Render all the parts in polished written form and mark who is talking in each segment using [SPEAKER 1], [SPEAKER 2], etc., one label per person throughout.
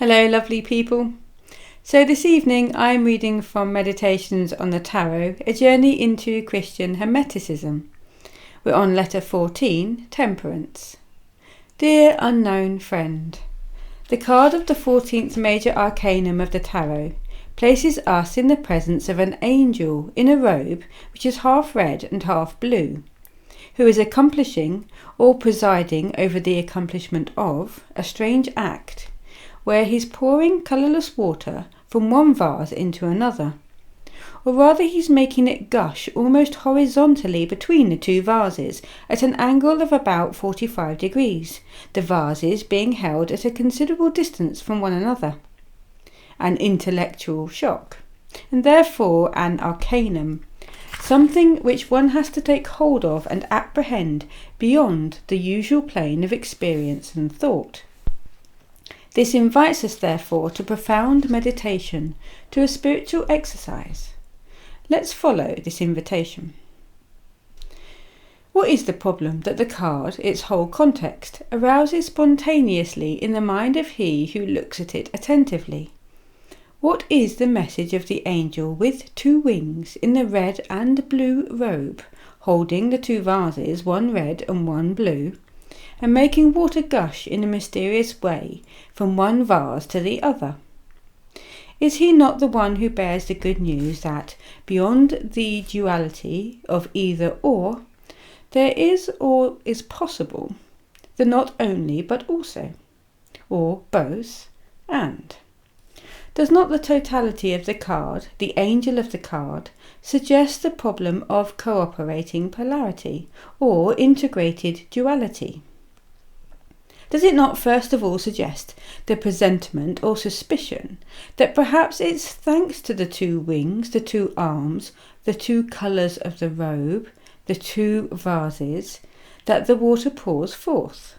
[SPEAKER 1] Hello, lovely people. So this evening I'm reading from Meditations on the Tarot, a journey into Christian Hermeticism. We're on letter 14, Temperance. Dear unknown friend, the card of the 14th major arcanum of the Tarot places us in the presence of an angel in a robe which is half red and half blue, who is accomplishing or presiding over the accomplishment of a strange act, where he's pouring colourless water from one vase into another, or rather he's making it gush almost horizontally between the two vases at an angle of about 45 degrees, the vases being held at a considerable distance from one another. An intellectual shock, and therefore an arcanum, something which one has to take hold of and apprehend beyond the usual plane of experience and thought. This invites us, therefore, to profound meditation, to a spiritual exercise. Let's follow this invitation. What is the problem that the card, its whole context, arouses spontaneously in the mind of he who looks at it attentively? What is the message of the angel with two wings in the red and blue robe, holding the two vases, one red and one blue, and making water gush in a mysterious way from one vase to the other? Is he not the one who bears the good news that, beyond the duality of either or, there is or is possible the not only but also, or both and? Does not the totality of the card, the angel of the card, suggest the problem of cooperating polarity, or integrated duality? Does it not first of all suggest the presentiment or suspicion that perhaps it's thanks to the two wings, the two arms, the two colours of the robe, the two vases, that the water pours forth?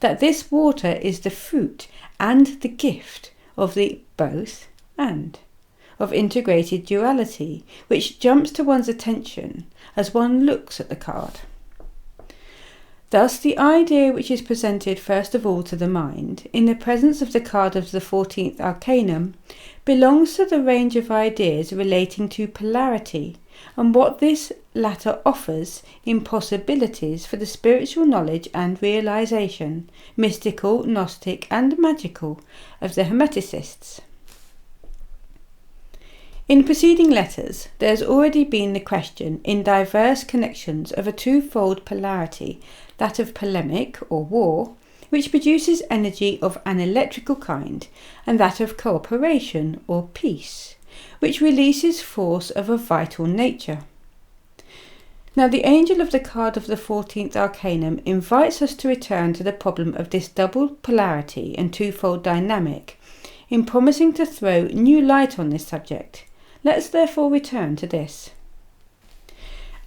[SPEAKER 1] That this water is the fruit and the gift of the both and, of integrated duality, which jumps to one's attention as one looks at the card. Thus, the idea which is presented first of all to the mind, in the presence of the card of the 14th arcanum, belongs to the range of ideas relating to polarity, and what this latter offers in possibilities for the spiritual knowledge and realization, mystical, gnostic, and magical, of the Hermeticists. In preceding letters, there has already been the question in diverse connections of a twofold polarity, that of polemic or war, which produces energy of an electrical kind, and that of cooperation or peace, which releases force of a vital nature. Now, the angel of the card of the 14th arcanum invites us to return to the problem of this double polarity and twofold dynamic, in promising to throw new light on this subject. Let's therefore return to this.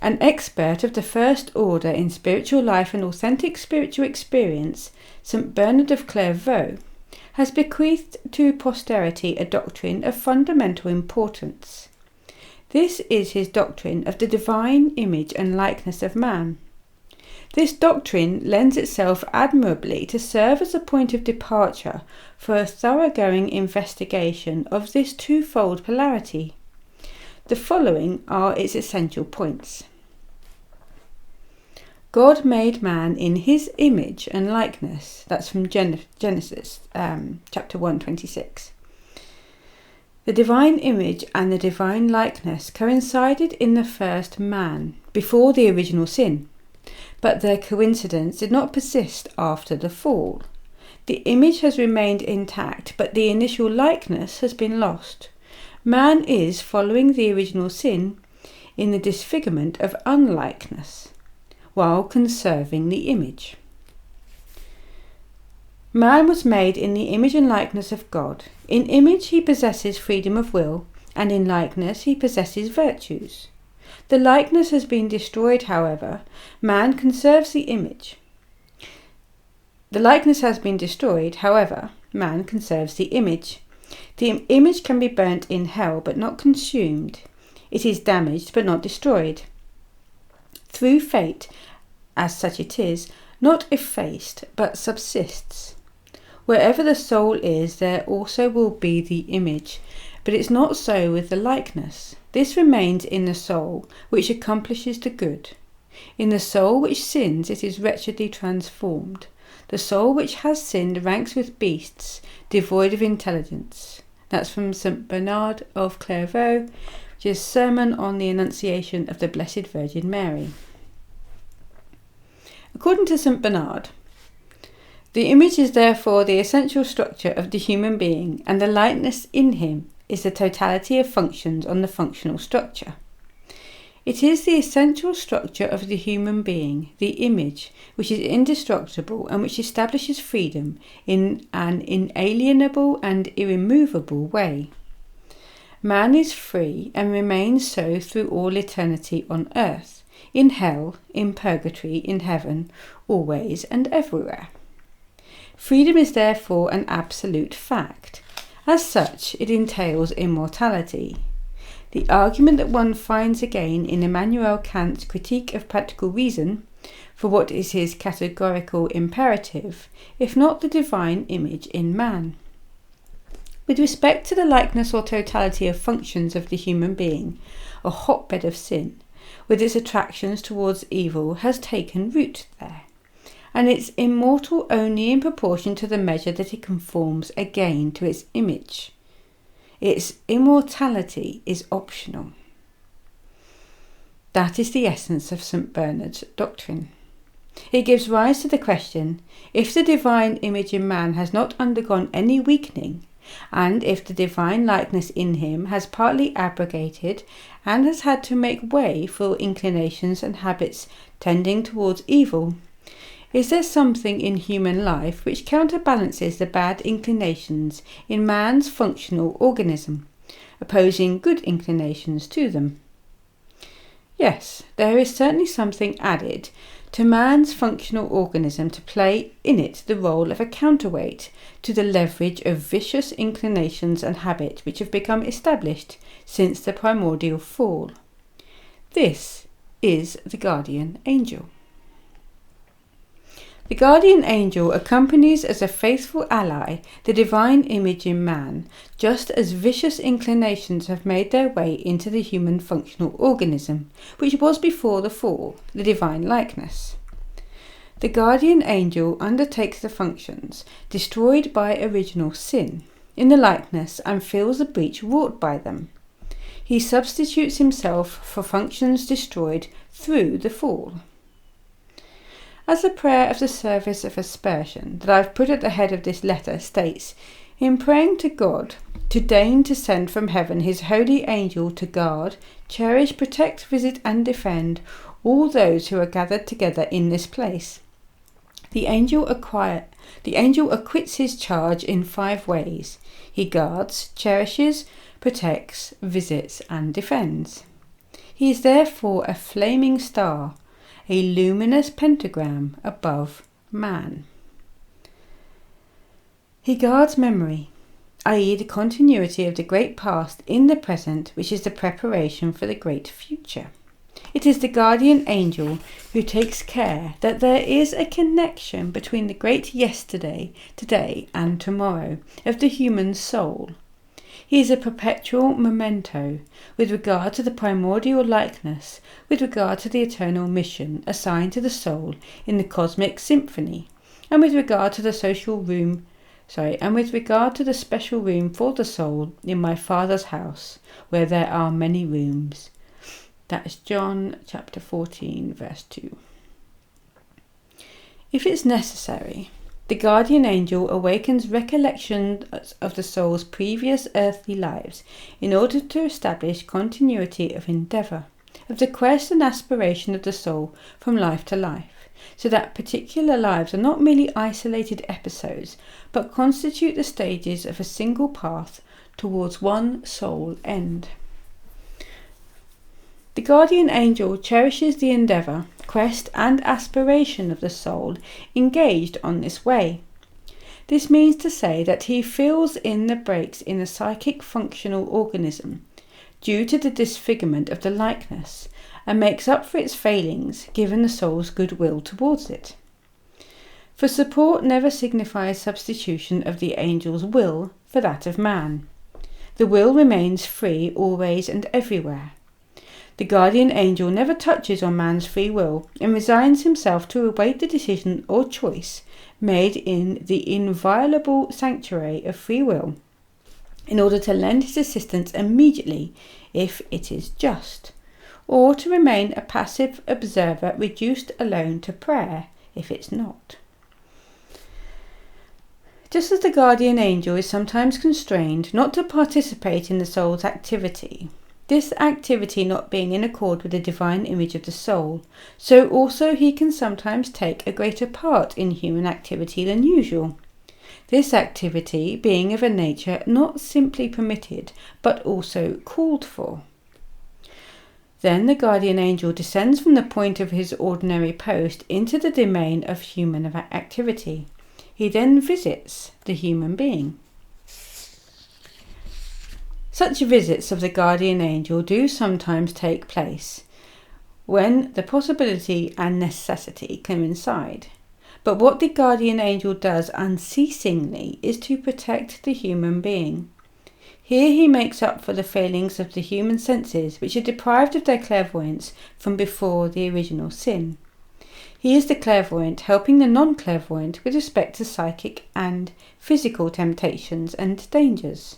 [SPEAKER 1] An expert of the first order in spiritual life and authentic spiritual experience, St. Bernard of Clairvaux, has bequeathed to posterity a doctrine of fundamental importance. This is his doctrine of the divine image and likeness of man. This doctrine lends itself admirably to serve as a point of departure for a thoroughgoing investigation of this twofold polarity. The following are its essential points. God made man in his image and likeness. That's from Genesis chapter 1:26. The divine image and the divine likeness coincided in the first man, before the original sin, but their coincidence did not persist after the fall. The image has remained intact, but the initial likeness has been lost. Man is, following the original sin, in the disfigurement of unlikeness, while conserving the image. Man was made in the image and likeness of God. In image he possesses freedom of will, and in likeness he possesses virtues. The likeness has been destroyed, however. Man conserves the image. The likeness has been destroyed, however. Man conserves the image. The image can be burnt in hell, but not consumed. It is damaged, but not destroyed. Through fate, as such it is, not effaced, but subsists. Wherever the soul is, there also will be the image, but it's not so with the likeness. This remains in the soul, which accomplishes the good. In the soul which sins, it is wretchedly transformed. The soul which has sinned ranks with beasts, devoid of intelligence. That's from St. Bernard of Clairvaux, which is a sermon on the Annunciation of the Blessed Virgin Mary. According to St. Bernard, the image is therefore the essential structure of the human being, and the likeness in him is the totality of functions on the functional structure. It is the essential structure of the human being, the image, which is indestructible and which establishes freedom in an inalienable and irremovable way. Man is free and remains so through all eternity on earth, in hell, in purgatory, in heaven, always and everywhere. Freedom is therefore an absolute fact. As such, it entails immortality. The argument that one finds again in Immanuel Kant's Critique of Practical Reason, for what is his categorical imperative, if not the divine image in man? With respect to the likeness or totality of functions of the human being, a hotbed of sin, with its attractions towards evil, has taken root there, and it's immortal only in proportion to the measure that it conforms again to its image. Its immortality is optional. That is the essence of St. Bernard's doctrine. It gives rise to the question, if the divine image in man has not undergone any weakening, and if the divine likeness in him has partly abrogated and has had to make way for inclinations and habits tending towards evil, is there something in human life which counterbalances the bad inclinations in man's functional organism, opposing good inclinations to them? Yes, there is certainly something added to man's functional organism to play in it the role of a counterweight to the leverage of vicious inclinations and habit which have become established since the primordial fall. This is the guardian angel. The guardian angel accompanies as a faithful ally the divine image in man, just as vicious inclinations have made their way into the human functional organism, which was before the fall, the divine likeness. The guardian angel undertakes the functions destroyed by original sin in the likeness and fills the breach wrought by them. He substitutes himself for functions destroyed through the fall. As the prayer of the service of aspersion that I have put at the head of this letter states, in praying to God to deign to send from heaven his holy angel to guard, cherish, protect, visit and defend all those who are gathered together in this place. The angel acquits his charge in 5 ways. He guards, cherishes, protects, visits and defends. He is therefore a flaming star, a luminous pentagram above man. He guards memory, i.e. the continuity of the great past in the present, which is the preparation for the great future. It is the guardian angel who takes care that there is a connection between the great yesterday, today and tomorrow of the human soul. He is a perpetual memento with regard to the primordial likeness, with regard to the eternal mission assigned to the soul in the cosmic symphony, and with regard to the special room for the soul in my Father's house, where there are many rooms. That is John chapter 14, verse 2. If it's necessary, the guardian angel awakens recollections of the soul's previous earthly lives in order to establish continuity of endeavour, of the quest and aspiration of the soul from life to life, so that particular lives are not merely isolated episodes, but constitute the stages of a single path towards one soul end. The guardian angel cherishes the endeavour, quest and aspiration of the soul engaged on this way. This means to say that he fills in the breaks in the psychic functional organism due to the disfigurement of the likeness and makes up for its failings given the soul's goodwill towards it. For support never signifies substitution of the angel's will for that of man. The will remains free always and everywhere. The guardian angel never touches on man's free will and resigns himself to await the decision or choice made in the inviolable sanctuary of free will, in order to lend his assistance immediately if it is just, or to remain a passive observer reduced alone to prayer if it's not. Just as the guardian angel is sometimes constrained not to participate in the soul's activity, this activity not being in accord with the divine image of the soul, so also he can sometimes take a greater part in human activity than usual. This activity being of a nature not simply permitted, but also called for. Then the guardian angel descends from the point of his ordinary post into the domain of human activity. He then visits the human being. Such visits of the guardian angel do sometimes take place when the possibility and necessity coincide. But what the guardian angel does unceasingly is to protect the human being. Here he makes up for the failings of the human senses, which are deprived of their clairvoyance from before the original sin. He is the clairvoyant helping the non-clairvoyant with respect to psychic and physical temptations and dangers.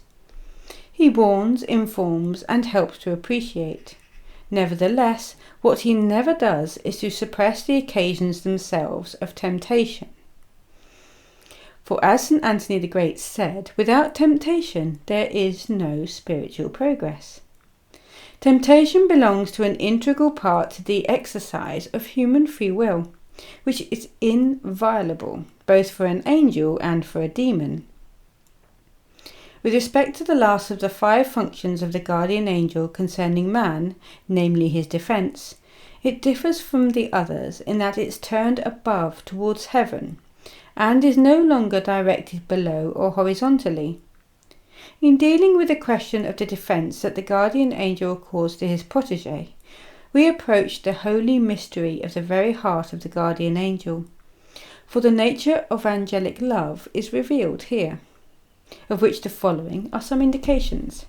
[SPEAKER 1] He warns, informs, and helps to appreciate. Nevertheless, what he never does is to suppress the occasions themselves of temptation. For as St. Anthony the Great said, without temptation there is no spiritual progress. Temptation belongs to an integral part to the exercise of human free will, which is inviolable, both for an angel and for a demon. With respect to the last of the 5 functions of the guardian angel concerning man, namely his defence, it differs from the others in that it is turned above towards heaven, and is no longer directed below or horizontally. In dealing with the question of the defence that the guardian angel accords to his protégé, we approach the holy mystery of the very heart of the guardian angel, for the nature of angelic love is revealed here, of which the following are some indications.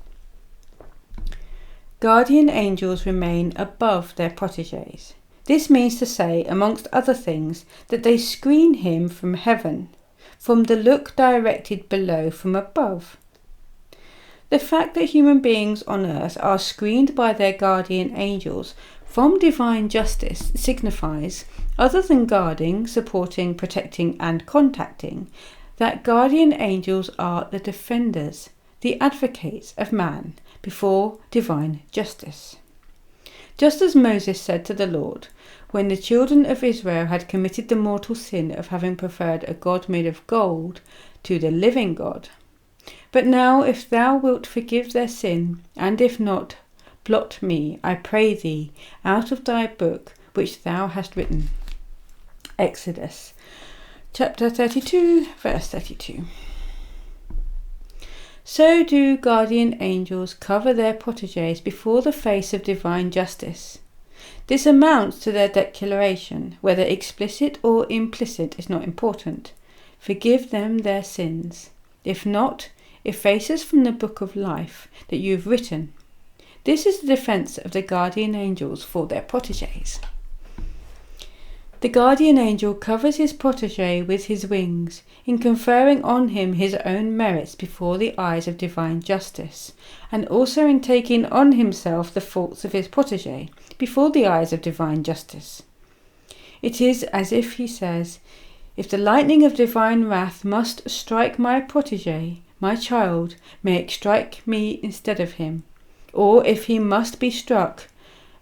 [SPEAKER 1] Guardian angels remain above their protégés. This means to say, amongst other things, that they screen him from heaven, from the look directed below from above. The fact that human beings on earth are screened by their guardian angels from divine justice signifies, other than guarding, supporting, protecting, and contacting, that guardian angels are the defenders, the advocates of man before divine justice. Just as Moses said to the Lord, when the children of Israel had committed the mortal sin of having preferred a god made of gold to the living God, "But now if thou wilt forgive their sin, and if not, blot me, I pray thee, out of thy book which thou hast written." Exodus chapter 32, verse 32. So do guardian angels cover their protégés before the face of divine justice. This amounts to their declaration, whether explicit or implicit is not important. Forgive them their sins. If not, efface us from the book of life that you have written. This is the defence of the guardian angels for their protégés. The guardian angel covers his protégé with his wings, in conferring on him his own merits before the eyes of divine justice, and also in taking on himself the faults of his protégé before the eyes of divine justice. It is as if he says, if the lightning of divine wrath must strike my protégé, my child, may it strike me instead of him, or if he must be struck,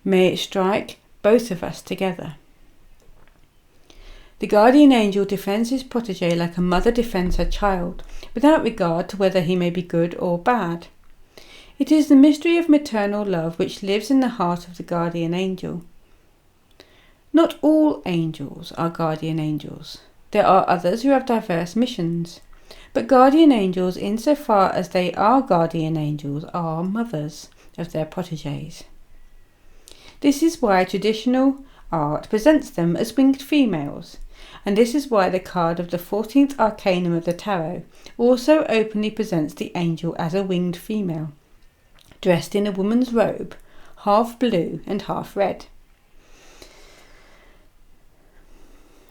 [SPEAKER 1] may it strike both of us together. The guardian angel defends his protégé like a mother defends her child, without regard to whether he may be good or bad. It is the mystery of maternal love which lives in the heart of the guardian angel. Not all angels are guardian angels. There are others who have diverse missions. But guardian angels, insofar as they are guardian angels, are mothers of their protégés. This is why traditional art presents them as winged females, and this is why the card of the 14th arcanum of the tarot also openly presents the angel as a winged female, dressed in a woman's robe, half blue and half red.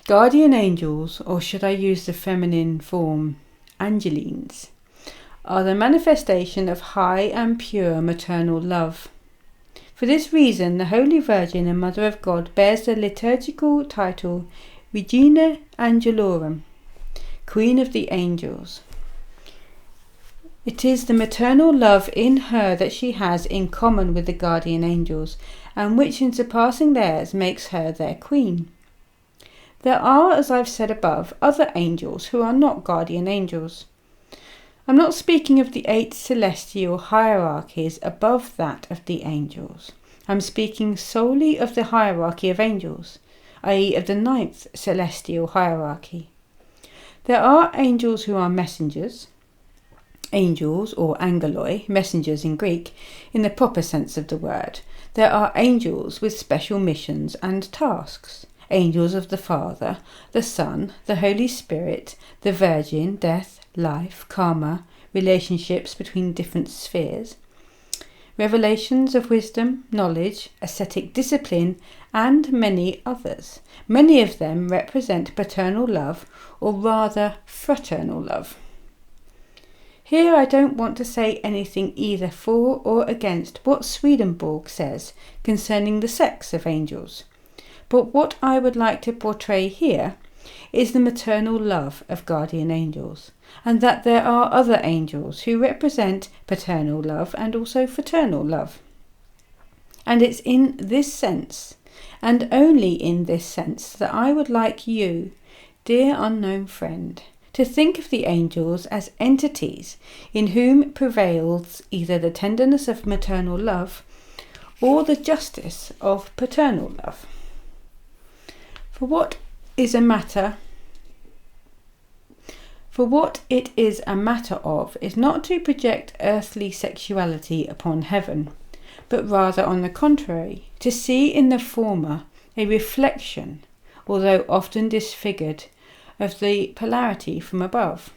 [SPEAKER 1] Guardian angels, or should I use the feminine form, angelines, are the manifestation of high and pure maternal love. For this reason, the Holy Virgin and Mother of God bears the liturgical title Regina Angelorum, Queen of the Angels. It is the maternal love in her that she has in common with the guardian angels, and which in surpassing theirs makes her their queen. There are, as I've said above, other angels who are not guardian angels. I'm not speaking of the 8 celestial hierarchies above that of the angels. I'm speaking solely of the hierarchy of angels, i.e. of the 9th celestial hierarchy. There are angels who are messengers, angels or angeloi, messengers in Greek, in the proper sense of the word. There are angels with special missions and tasks. Angels of the Father, the Son, the Holy Spirit, the Virgin, death, life, karma, relationships between different spheres, revelations of wisdom, knowledge, ascetic discipline, and many others. Many of them represent paternal love, or rather fraternal love. Here I don't want to say anything either for or against what Swedenborg says concerning the sex of angels. But what I would like to portray here is the maternal love of guardian angels, and that there are other angels who represent paternal love and also fraternal love. And it's in this sense, and only in this sense, that I would like you, dear unknown friend, to think of the angels as entities in whom prevails either the tenderness of maternal love or the justice of paternal love. For what it is a matter of is not to project earthly sexuality upon heaven, but rather on the contrary, to see in the former a reflection, although often disfigured, of the polarity from above.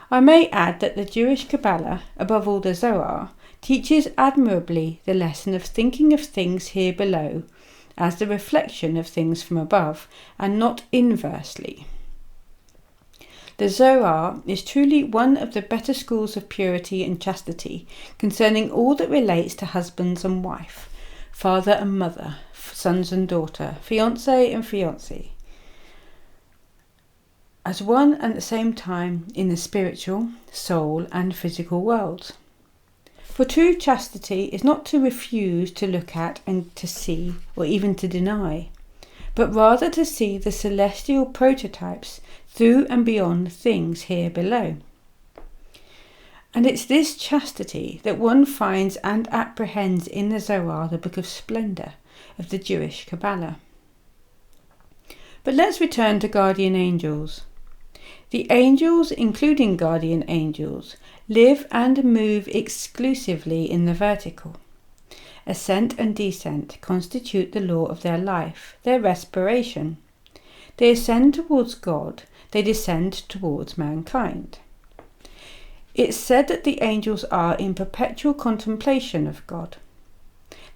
[SPEAKER 1] I may add that the Jewish Kabbalah, above all the Zohar, teaches admirably the lesson of thinking of things here below as the reflection of things from above, and not inversely. The Zohar is truly one of the better schools of purity and chastity concerning all that relates to husbands and wife, father and mother, sons and daughter, fiancé and fiancée, as one and at the same time in the spiritual, soul and physical worlds. For true chastity is not to refuse to look at and to see, or even to deny, but rather to see the celestial prototypes through and beyond things here below. And it's this chastity that one finds and apprehends in the Zohar, the Book of Splendor of the Jewish Kabbalah. But let's return to guardian angels. The angels, including guardian angels, live and move exclusively in the vertical. Ascent and descent constitute the law of their life, their respiration. They ascend towards God, they descend towards mankind. It's said that the angels are in perpetual contemplation of God.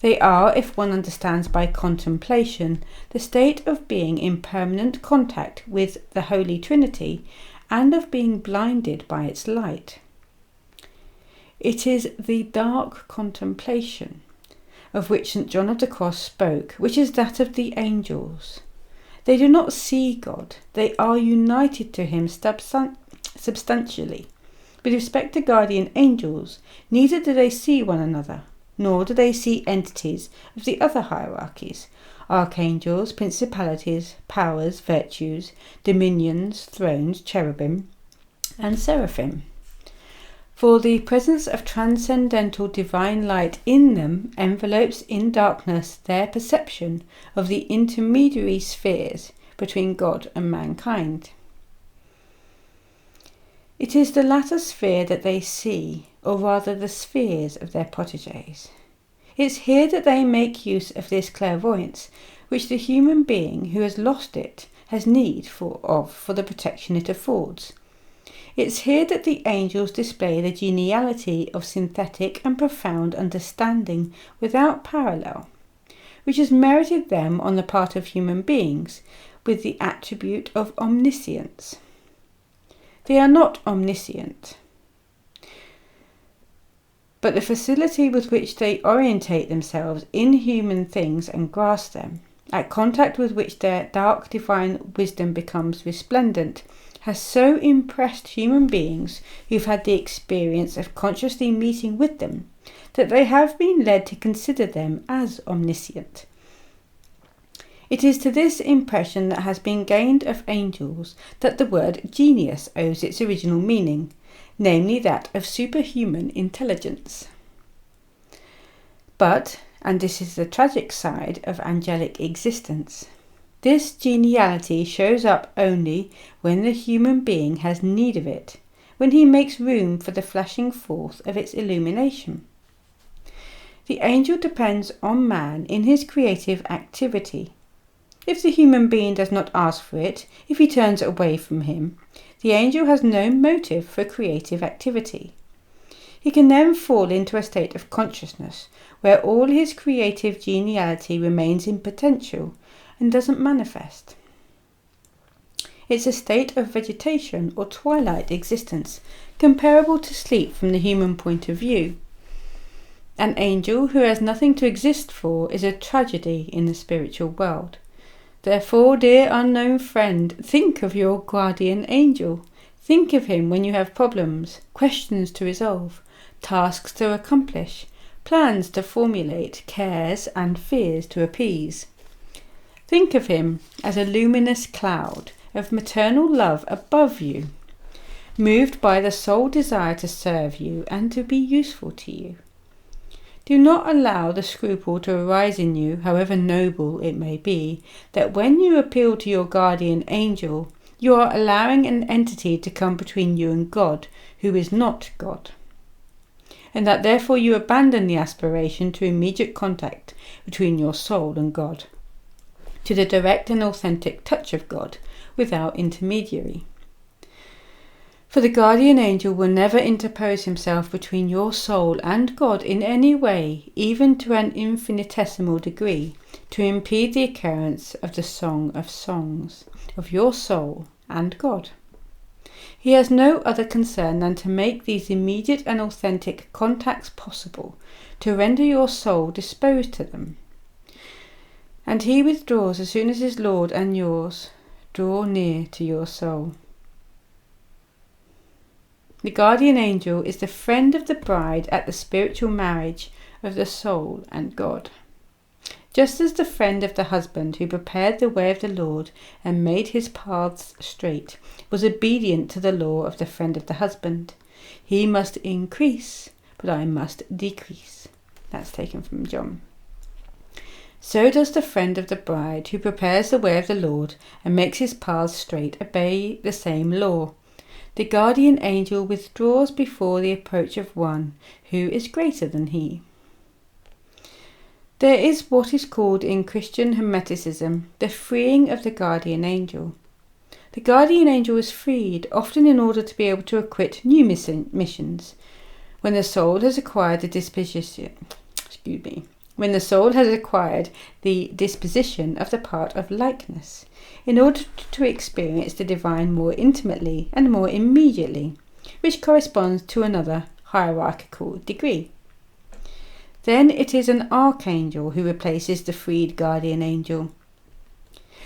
[SPEAKER 1] They are, if one understands by contemplation, the state of being in permanent contact with the Holy Trinity and of being blinded by its light. It is the dark contemplation of which St. John of the Cross spoke, which is that of the angels. They do not see God, they are united to him substantially. With respect to guardian angels, neither do they see one another, nor do they see entities of the other hierarchies, archangels, principalities, powers, virtues, dominions, thrones, cherubim, and seraphim. For the presence of transcendental divine light in them envelopes in darkness their perception of the intermediary spheres between God and mankind. It is the latter sphere that they see, or rather the spheres of their protégés. It's here that they make use of this clairvoyance, which the human being who has lost it has need for the protection it affords. It's here that the angels display the geniality of synthetic and profound understanding without parallel, which has merited them on the part of human beings with the attribute of omniscience. They are not omniscient, but the facility with which they orientate themselves in human things and grasp them, at contact with which their dark divine wisdom becomes resplendent, has so impressed human beings who've had the experience of consciously meeting with them that they have been led to consider them as omniscient. It is to this impression that has been gained of angels that the word genius owes its original meaning, namely that of superhuman intelligence. But, and this is the tragic side of angelic existence, this geniality shows up only when the human being has need of it, when he makes room for the flashing forth of its illumination. The angel depends on man in his creative activity. If the human being does not ask for it, if he turns away from him, the angel has no motive for creative activity. He can then fall into a state of consciousness where all his creative geniality remains in potential and doesn't manifest. It's a state of vegetation or twilight existence, comparable to sleep from the human point of view. An angel who has nothing to exist for is a tragedy in the spiritual world. Therefore, dear unknown friend, think of your guardian angel. Think of him when you have problems, questions to resolve, tasks to accomplish, plans to formulate, cares and fears to appease. Think of him as a luminous cloud of maternal love above you, moved by the sole desire to serve you and to be useful to you. Do not allow the scruple to arise in you, however noble it may be, that when you appeal to your guardian angel, you are allowing an entity to come between you and God, who is not God, and that therefore you abandon the aspiration to immediate contact between your soul and God, to the direct and authentic touch of God without intermediary. For the guardian angel will never interpose himself between your soul and God in any way, even to an infinitesimal degree, to impede the occurrence of the Song of Songs of your soul and God. He has no other concern than to make these immediate and authentic contacts possible, to render your soul disposed to them. And he withdraws as soon as his Lord and yours draw near to your soul. The guardian angel is the friend of the bride at the spiritual marriage of the soul and God. Just as the friend of the husband who prepared the way of the Lord and made his paths straight was obedient to the law of the friend of the husband, he must increase, but I must decrease. That's taken from John. So does the friend of the bride who prepares the way of the Lord and makes his paths straight obey the same law. The guardian angel withdraws before the approach of one who is greater than he. There is what is called in Christian Hermeticism the freeing of the guardian angel. The guardian angel is freed, often in order to be able to acquit new missions, when the soul has acquired the disposition of the part of likeness, in order to experience the divine more intimately and more immediately, which corresponds to another hierarchical degree. Then it is an archangel who replaces the freed guardian angel.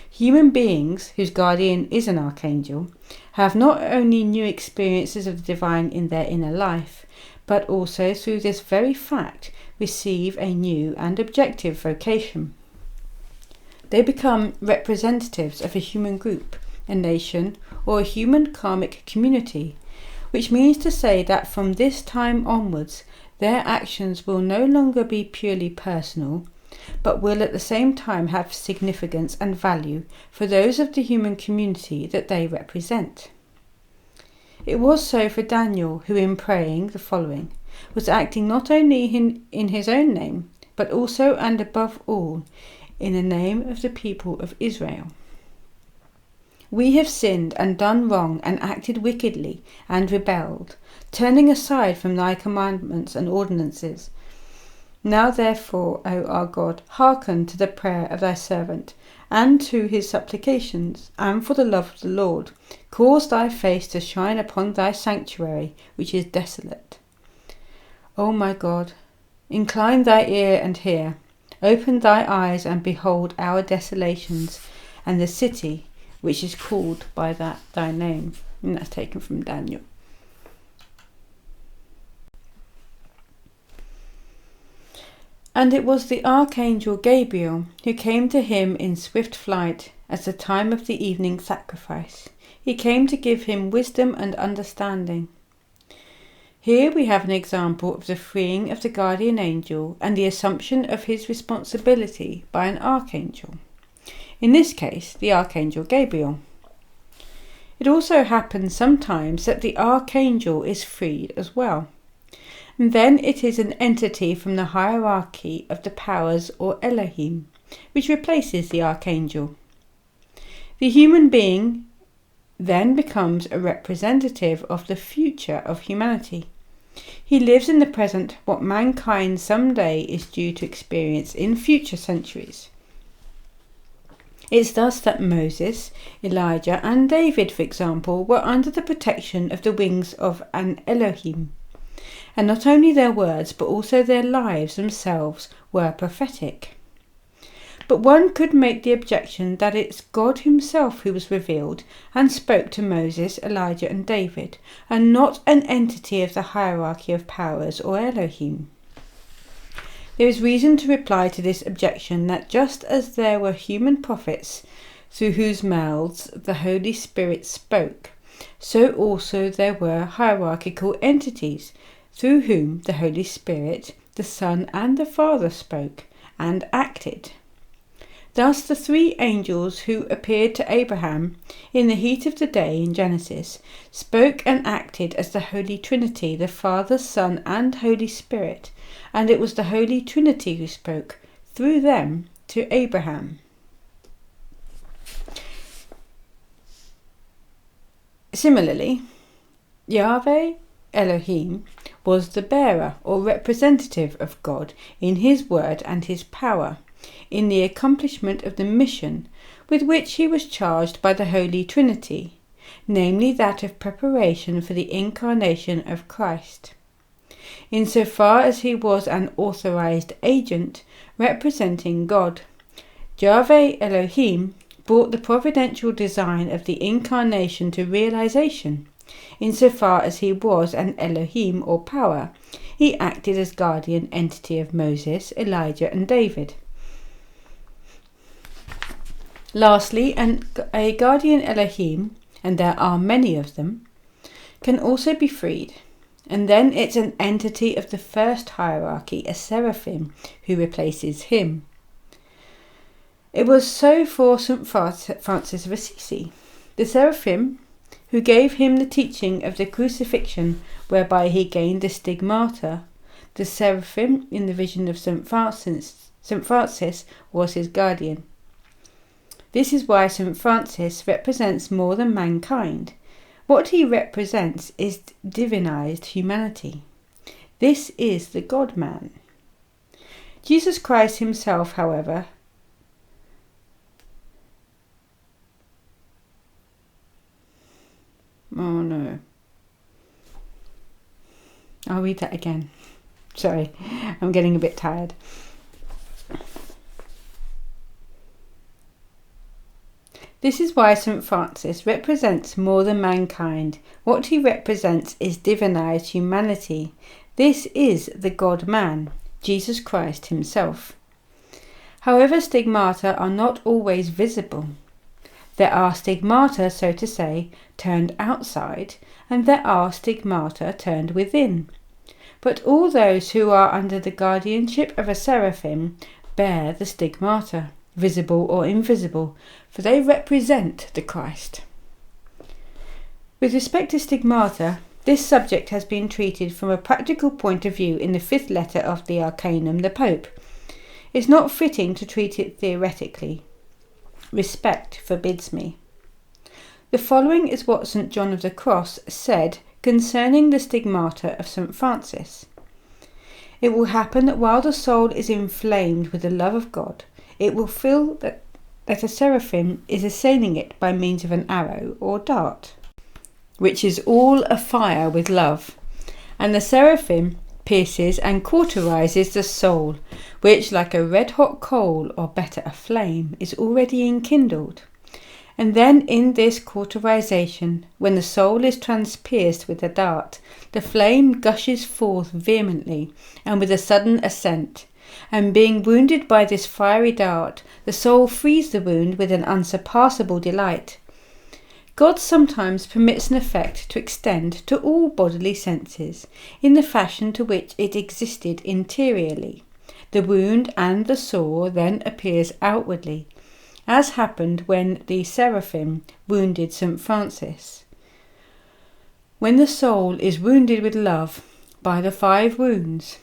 [SPEAKER 1] Human beings, whose guardian is an archangel, have not only new experiences of the divine in their inner life, but also through this very fact receive a new and objective vocation. They become representatives of a human group, a nation, or a human karmic community, which means to say that from this time onwards their actions will no longer be purely personal, but will at the same time have significance and value for those of the human community that they represent. It was so for Daniel, who in praying the following was acting not only in his own name, but also and above all in the name of the people of Israel. We have sinned and done wrong and acted wickedly and rebelled, turning aside from thy commandments and ordinances. Now therefore, O our God, hearken to the prayer of thy servant, and to his supplications, and for the love of the Lord, cause thy face to shine upon thy sanctuary, which is desolate. O my God, incline thy ear and hear, open thy eyes and behold our desolations, and the city which is called by that thy name. And that's taken from Daniel. And it was the archangel Gabriel who came to him in swift flight at the time of the evening sacrifice. He came to give him wisdom and understanding. Here we have an example of the freeing of the guardian angel and the assumption of his responsibility by an archangel. In this case, the archangel Gabriel. It also happens sometimes that the archangel is freed as well. And then it is an entity from the hierarchy of the powers or Elohim, which replaces the archangel. The human being then becomes a representative of the future of humanity. He lives in the present what mankind someday is due to experience in future centuries. It's thus that Moses, Elijah and David, for example, were under the protection of the wings of an Elohim. And not only their words, but also their lives themselves were prophetic. But one could make the objection that it's God himself who was revealed and spoke to Moses, Elijah and David, and not an entity of the hierarchy of powers or Elohim. There is reason to reply to this objection that just as there were human prophets through whose mouths the Holy Spirit spoke, so also there were hierarchical entities through whom the Holy Spirit, the Son and the Father spoke and acted. Thus the three angels who appeared to Abraham in the heat of the day in Genesis spoke and acted as the Holy Trinity, the Father, Son and Holy Spirit, and it was the Holy Trinity who spoke through them to Abraham. Similarly, Yahweh Elohim was the bearer or representative of God in his word and his power, in the accomplishment of the mission with which he was charged by the Holy Trinity, namely that of preparation for the incarnation of Christ. Insofar as he was an authorized agent representing God, Yahweh Elohim brought the providential design of the incarnation to realization. Insofar as he was an Elohim or power, he acted as guardian entity of Moses, Elijah and David. Lastly, a guardian Elohim, and there are many of them, can also be freed, and then it's an entity of the first hierarchy, a seraphim, who replaces him. It was so for St. Francis of Assisi. The seraphim, who gave him the teaching of the crucifixion whereby he gained the stigmata, the seraphim in the vision of St. Francis was his guardian. This is why St. Francis represents more than mankind. What he represents is divinized humanity. This is the God-man. Jesus Christ himself, however, oh no. I'll read that again. Sorry, I'm getting a bit tired. This is why St. Francis represents more than mankind. What he represents is divinized humanity. This is the God-man, Jesus Christ himself. However, stigmata are not always visible. There are stigmata, so to say, turned outside, and there are stigmata turned within. But all those who are under the guardianship of a seraphim bear the stigmata, visible or invisible, for they represent the Christ. With respect to stigmata, this subject has been treated from a practical point of view in the fifth letter of the Arcanum, the Pope. It's not fitting to treat it theoretically. Respect forbids me. The following is what St. John of the Cross said concerning the stigmata of St. Francis. It will happen that while the soul is inflamed with the love of God, it will feel that a seraphim is assailing it by means of an arrow or dart, which is all afire with love, and the seraphim pierces and cauterizes the soul, which, like a red-hot coal, or better a flame, is already enkindled. And then in this cauterization, when the soul is transpierced with a dart, the flame gushes forth vehemently and with a sudden ascent, and being wounded by this fiery dart, the soul frees the wound with an unsurpassable delight. God sometimes permits an effect to extend to all bodily senses, in the fashion to which it existed interiorly. The wound and the sore then appears outwardly, as happened when the seraphim wounded St. Francis. When the soul is wounded with love by the 5 wounds,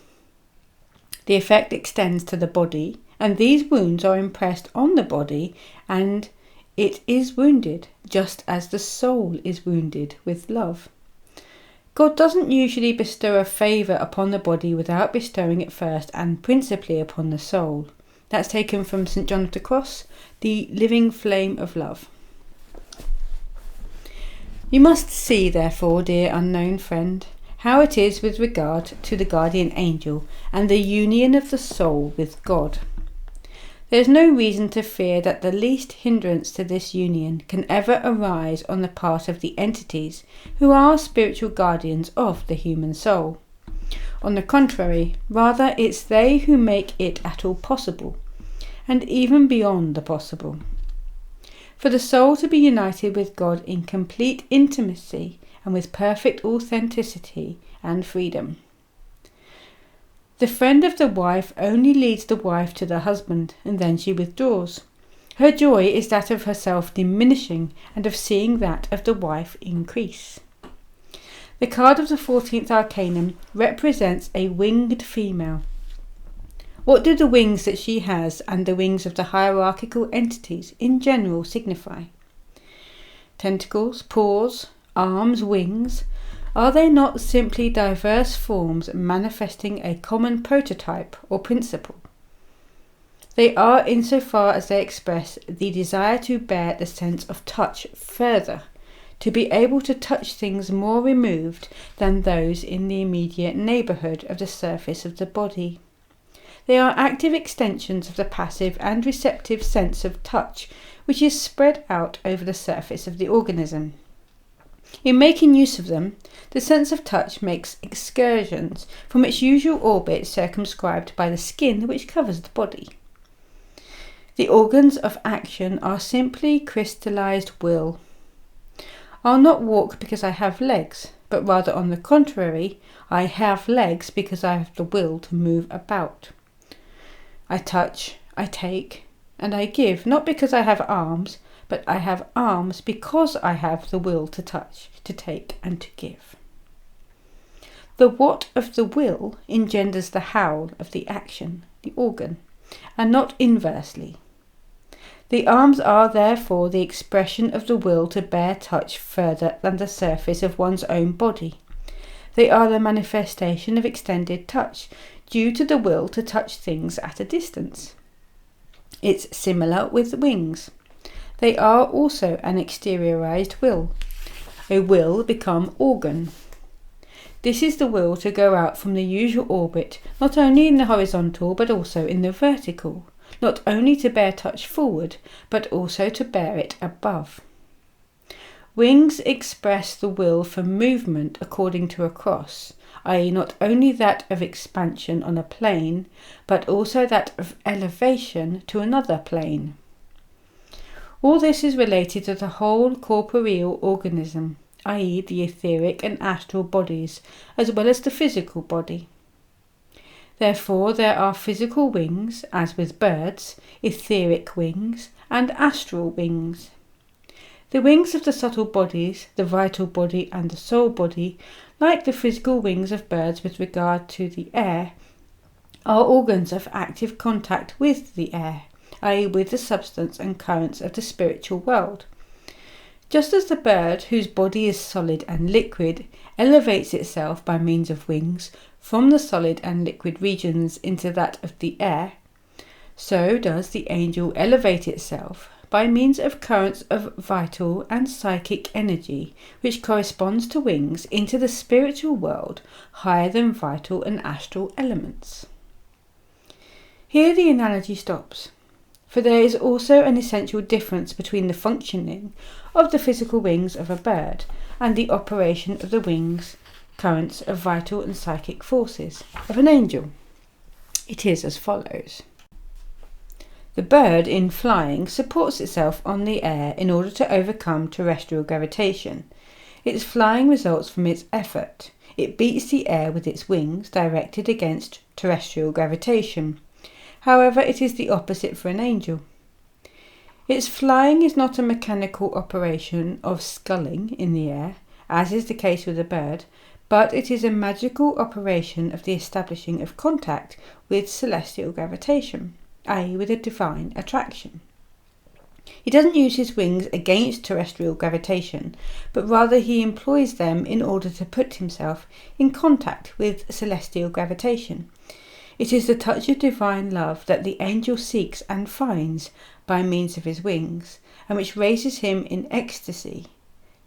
[SPEAKER 1] the effect extends to the body, and these wounds are impressed on the body, and it is wounded, just as the soul is wounded with love. God doesn't usually bestow a favour upon the body without bestowing it first and principally upon the soul. That's taken from St. John of the Cross, the living flame of love. You must see, therefore, dear unknown friend, how it is with regard to the guardian angel and the union of the soul with God. There is no reason to fear that the least hindrance to this union can ever arise on the part of the entities who are spiritual guardians of the human soul. On the contrary, rather it's they who make it at all possible, and even beyond the possible, for the soul to be united with God in complete intimacy and with perfect authenticity and freedom. The friend of the wife only leads the wife to the husband, and then she withdraws. Her joy is that of herself diminishing and of seeing that of the wife increase. The card of the 14th Arcanum represents a winged female. What do the wings that she has and the wings of the hierarchical entities in general signify? Tentacles, paws, arms, wings, are they not simply diverse forms manifesting a common prototype or principle? They are insofar as they express the desire to bear the sense of touch further, to be able to touch things more removed than those in the immediate neighbourhood of the surface of the body. They are active extensions of the passive and receptive sense of touch, which is spread out over the surface of the organism. In making use of them, the sense of touch makes excursions from its usual orbit circumscribed by the skin which covers the body. The organs of action are simply crystallized will. I'll not walk because I have legs, but rather on the contrary, I have legs because I have the will to move about. I touch, I take, and I give, not because I have arms, but I have arms because I have the will to touch, to take, and to give. The what of the will engenders the how of the action, the organ, and not inversely. The arms are therefore the expression of the will to bear touch further than the surface of one's own body. They are the manifestation of extended touch, due to the will to touch things at a distance. It's similar with wings. They are also an exteriorized will, a will become organ. This is the will to go out from the usual orbit, not only in the horizontal but also in the vertical, not only to bear touch forward, but also to bear it above. Wings express the will for movement according to a cross, i.e. not only that of expansion on a plane, but also that of elevation to another plane. All this is related to the whole corporeal organism, i.e. the etheric and astral bodies, as well as the physical body. Therefore there are physical wings, as with birds, etheric wings, and astral wings. The wings of the subtle bodies, the vital body and the soul body, like the physical wings of birds with regard to the air, are organs of active contact with the air, i.e. with the substance and currents of the spiritual world. Just as the bird, whose body is solid and liquid, elevates itself by means of wings from the solid and liquid regions into that of the air, so does the angel elevate itself by means of currents of vital and psychic energy, which corresponds to wings into the spiritual world higher than vital and astral elements. Here the analogy stops, for there is also an essential difference between the functioning of the physical wings of a bird and the operation of the wings currents of vital and psychic forces of an angel. It is as follows. The bird, in flying, supports itself on the air in order to overcome terrestrial gravitation. Its flying results from its effort. It beats the air with its wings directed against terrestrial gravitation. However, it is the opposite for an angel. Its flying is not a mechanical operation of sculling in the air, as is the case with a bird, but it is a magical operation of the establishing of contact with celestial gravitation, i.e. with a divine attraction. He doesn't use his wings against terrestrial gravitation, but rather he employs them in order to put himself in contact with celestial gravitation. It is the touch of divine love that the angel seeks and finds by means of his wings, and which raises him in ecstasy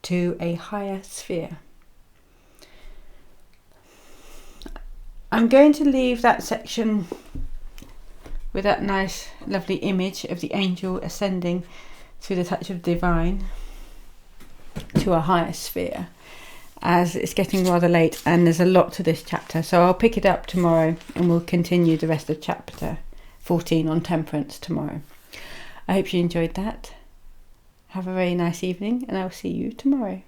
[SPEAKER 1] to a higher sphere. I'm going to leave that section with that nice, lovely image of the angel ascending through the touch of divine to a higher sphere, as it's getting rather late and there's a lot to this chapter, so I'll pick it up tomorrow and we'll continue the rest of chapter 14 on temperance tomorrow. I hope you enjoyed that. Have a very nice evening and I'll see you tomorrow.